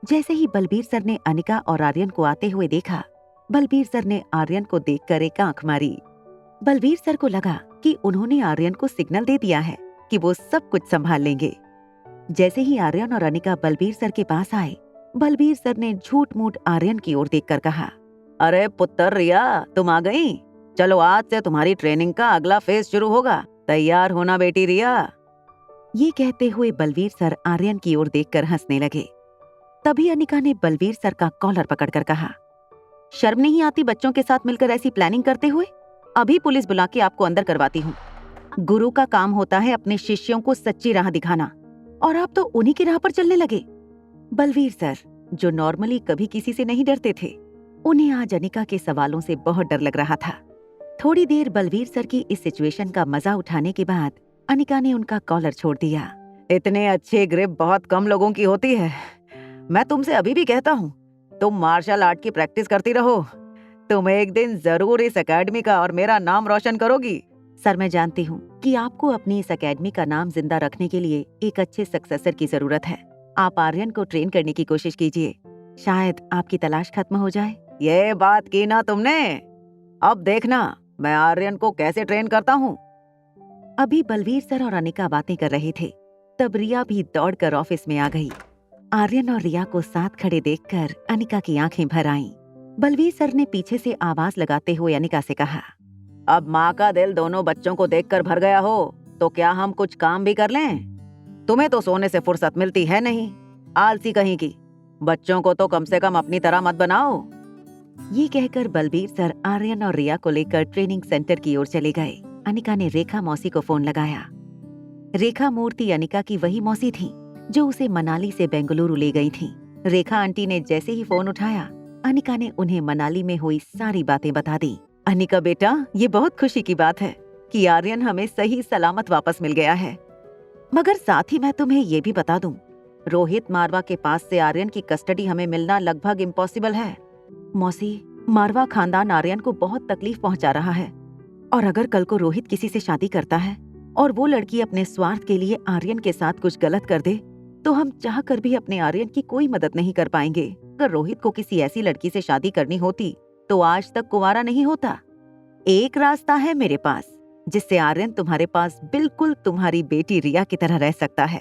जैसे ही बलबीर सर ने अनिका और आर्यन को आते हुए देखा, बलबीर सर ने आर्यन को देखकर एक आंख मारी। बलबीर सर को लगा कि उन्होंने आर्यन को सिग्नल दे दिया है कि वो सब कुछ संभाल लेंगे। जैसे ही आर्यन और अनिका बलबीर सर के पास आए, बलबीर सर ने झूठ मूठ आर्यन की ओर देखकर कहा, अरे पुत्र रिया, तुम आ गई? चलो आज से तुम्हारी ट्रेनिंग का अगला फेज शुरू होगा। तैयार होना बेटी रिया। ये कहते हुए बलबीर सर आर्यन की ओर देखकर हंसने लगे। तभी अनिका ने बलबीर सर का कॉलर पकड़कर कहा, शर्म नहीं आती बच्चों के साथ मिलकर ऐसी प्लानिंग करते हुए? अभी पुलिस बुला के आपको अंदर करवाती हूँ। गुरु का काम होता है अपने शिष्यों को सच्ची राह दिखाना, और आप तो उन्हीं की राह पर चलने लगे। बलबीर सर, जो नॉर्मली कभी किसी से नहीं डरते थे, उन्हें आज अनिका के सवालों से बहुत डर लग रहा था। थोड़ी देर बलबीर सर की इस सिचुएशन का मजा उठाने के बाद अनिका ने उनका कॉलर छोड़ दिया। इतने अच्छे ग्रिप बहुत कम लोगों की होती है। मैं तुमसे अभी भी कहता हूँ, तुम मार्शल आर्ट की प्रैक्टिस करती रहो। तुम एक दिन जरूर इस एकेडमी का और मेरा नाम रोशन करोगी। सर, मैं जानती हूँ कि आपको अपनी इस एकेडमी का नाम जिंदा रखने के लिए एक अच्छे सक्सेसर की जरूरत है। आप आर्यन को ट्रेन करने की कोशिश कीजिए, शायद आपकी तलाश खत्म हो जाए। ये बात की ना तुमने? अब देखना मैं आर्यन को कैसे ट्रेन करता हूँ। अभी बलबीर सर और अनिका बातें कर रहे थे, तब रिया भी दौड़कर ऑफिस में आ गई। आर्यन और रिया को साथ खड़े देखकर अनिका की आंखें भर आईं। बलबीर सर ने पीछे से आवाज लगाते हुए अनिका से कहा, अब माँ का दिल दोनों बच्चों को देखकर भर गया हो तो क्या हम कुछ काम भी कर लें? तुम्हें तो सोने से फुर्सत मिलती है नहीं, आलसी कहीं की। बच्चों को तो कम से कम अपनी तरह मत बनाओ। ये कहकर बलबीर सर आर्यन और रिया को लेकर ट्रेनिंग सेंटर की ओर चले गए। अनिका ने रेखा मौसी को फोन लगाया। रेखा मूर्ति अनिका की वही मौसी थी जो उसे मनाली से बेंगलुरु ले गई थी। रेखा आंटी ने जैसे ही फोन उठाया, अनिका ने उन्हें मनाली में हुई सारी बातें बता दी। अनिका बेटा, ये बहुत खुशी की बात है कि आर्यन हमें सही सलामत वापस मिल गया है। मगर साथ ही मैं तुम्हें ये भी बता दूं, रोहित मारवा के पास से आर्यन की कस्टडी हमें मिलना लगभग इम्पॉसिबल है। मौसी, मारवा खानदान आर्यन को बहुत तकलीफ पहुंचा रहा है, और अगर कल को रोहित किसी से शादी करता है और वो लड़की अपने स्वार्थ के लिए आर्यन के साथ कुछ गलत कर दे, तो हम चाह कर भी अपने आर्यन की कोई मदद नहीं कर पाएंगे। अगर रोहित को किसी ऐसी लड़की से शादी करनी होती तो आज तक कुंवारा नहीं होता। एक रास्ता है मेरे पास जिससे आर्यन तुम्हारे पास बिल्कुल तुम्हारी बेटी रिया की तरह रह सकता है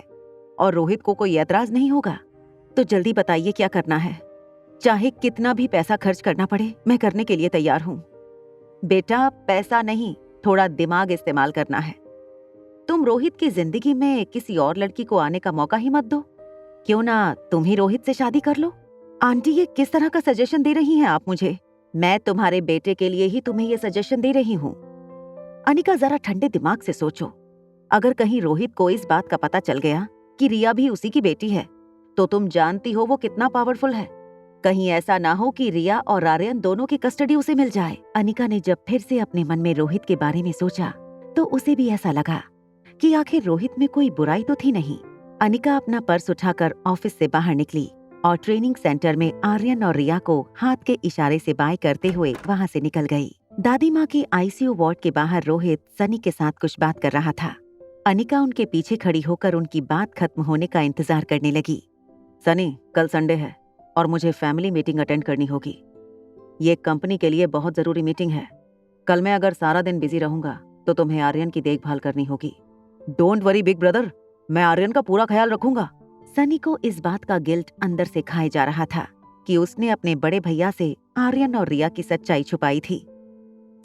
और रोहित को कोई ऐतराज नहीं होगा। तो जल्दी बताइए क्या करना है। चाहे कितना भी पैसा खर्च करना पड़े, मैं करने के लिए तैयार हूँ। बेटा, पैसा नहीं, थोड़ा दिमाग इस्तेमाल करना है। तुम रोहित की जिंदगी में किसी और लड़की को आने का मौका ही मत दो। क्यों ना तुम ही रोहित से शादी कर लो। आंटी, ये किस तरह का सजेशन दे रही हैं आप मुझे? मैं तुम्हारे बेटे के लिए ही तुम्हें ये सजेशन दे रही हूँ। अनिका, जरा ठंडे दिमाग से सोचो। अगर कहीं रोहित को इस बात का पता चल गया कि रिया भी उसी की बेटी है, तो तुम जानती हो वो कितना पावरफुल है। कहीं ऐसा ना हो कि रिया और आर्यन दोनों की कस्टडी उसे मिल जाए। अनिका ने जब फिर से अपने मन में रोहित के बारे में सोचा तो उसे भी ऐसा लगा कि आखिर रोहित में कोई बुराई तो थी नहीं। अनिका अपना पर्स उठाकर ऑफिस से बाहर निकली और ट्रेनिंग सेंटर में आर्यन और रिया को हाथ के इशारे से बाय करते हुए वहां से निकल गई। दादी माँ के आईसीयू वार्ड के बाहर रोहित सनी के साथ कुछ बात कर रहा था। अनिका उनके पीछे खड़ी होकर उनकी बात खत्म होने का इंतजार करने लगी। सनी, कल संडे है और मुझे फैमिली मीटिंग अटेंड करनी होगी। ये कंपनी के लिए बहुत जरूरी मीटिंग है। कल मैं अगर सारा दिन बिजी रहूंगा तो तुम्हें आर्यन की देखभाल करनी होगी। डोंट वरी बिग ब्रदर, मैं आर्यन का पूरा ख्याल रखूंगा। सनी को इस बात का गिल्ट अंदर से खाए जा रहा था कि उसने अपने बड़े भैया से आर्यन और रिया की सच्चाई छुपाई थी।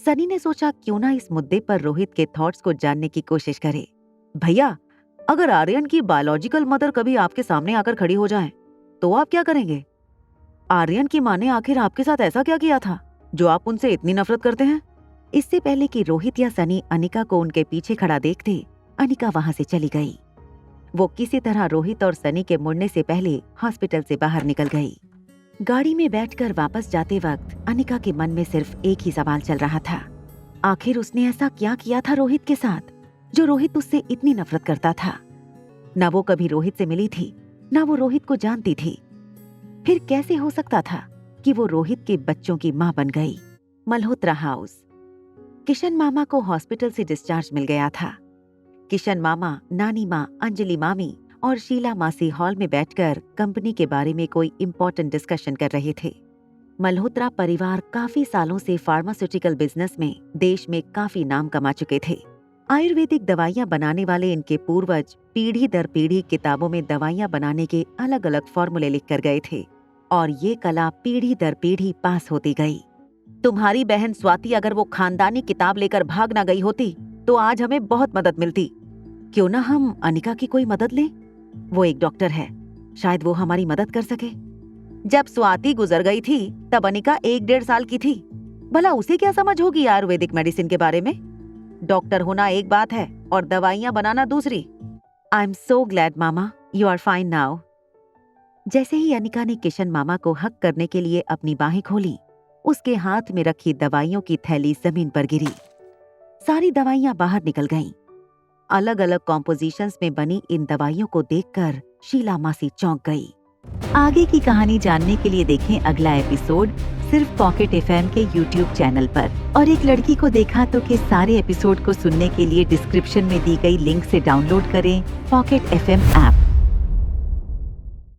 सनी ने सोचा क्यों ना इस मुद्दे पर रोहित के थॉट्स को जानने की कोशिश करे। भैया, अगर आर्यन की बायोलॉजिकल मदर कभी आपके सामने आकर खड़ी हो जाए तो आप क्या करेंगे? आर्यन की माँ ने आखिर आपके साथ ऐसा क्या किया था जो आप उनसे इतनी नफरत करते हैं? इससे पहले कि रोहित या सनी अनिका को उनके पीछे खड़ा देखते, अनिका वहां से चली गई। वो किसी तरह रोहित और सनी के मुड़ने से पहले हॉस्पिटल से बाहर निकल गई। गाड़ी में बैठकर वापस जाते वक्त अनिका के मन में सिर्फ एक ही सवाल चल रहा था। आखिर उसने ऐसा क्या किया था रोहित के साथ जो रोहित उससे इतनी नफरत करता था? ना वो कभी रोहित से मिली थी, ना वो रोहित को जानती थी। फिर कैसे हो सकता था कि वो रोहित के बच्चों की माँ बन गई? मल्होत्रा हाउस। किशन मामा को हॉस्पिटल से डिस्चार्ज मिल गया था। किशन मामा, नानी माँ, अंजलि मामी और शीला मासी हॉल में बैठकर कंपनी के बारे में कोई इम्पोर्टेंट डिस्कशन कर रहे थे। मल्होत्रा परिवार काफी सालों से फार्मास्यूटिकल बिजनेस में देश में काफी नाम कमा चुके थे। आयुर्वेदिक दवाइयां बनाने वाले इनके पूर्वज पीढ़ी दर पीढ़ी किताबों में दवाइयां बनाने के अलग अलग फॉर्मूले लिख कर गए थे और ये कला पीढ़ी दर पीढ़ी पास होती गई। तुम्हारी बहन स्वाति अगर वो खानदानी किताब लेकर भाग ना गई होती तो आज हमें बहुत मदद मिलती। क्यों ना हम अनिका की कोई मदद लें? वो एक डॉक्टर है, शायद वो हमारी मदद कर सके। जब स्वाति गुजर गई थी तब अनिका 1-1.5 साल की थी। भला उसे क्या समझ होगी आयुर्वेदिक मेडिसिन के बारे में? डॉक्टर होना एक बात है और दवाइयां बनाना दूसरी। I am so glad mama, you are fine now. जैसे ही अनिका ने किशन मामा को हक करने के लिए अपनी बाहें खोली, उसके हाथ में रखी दवाइयों की थैली जमीन पर गिरी। सारी दवाइयां बाहर निकल गईं। अलग अलग कॉम्पोजिशंस में बनी इन दवाइयों को देखकर शीला मासी चौंक गई। आगे की कहानी जानने के लिए देखें अगला एपिसोड सिर्फ पॉकेट एफएम के यूट्यूब चैनल पर। और एक लड़की को देखा तो के सारे एपिसोड को सुनने के लिए डिस्क्रिप्शन में दी गई लिंक से डाउनलोड करें पॉकेट एफएम ऐप।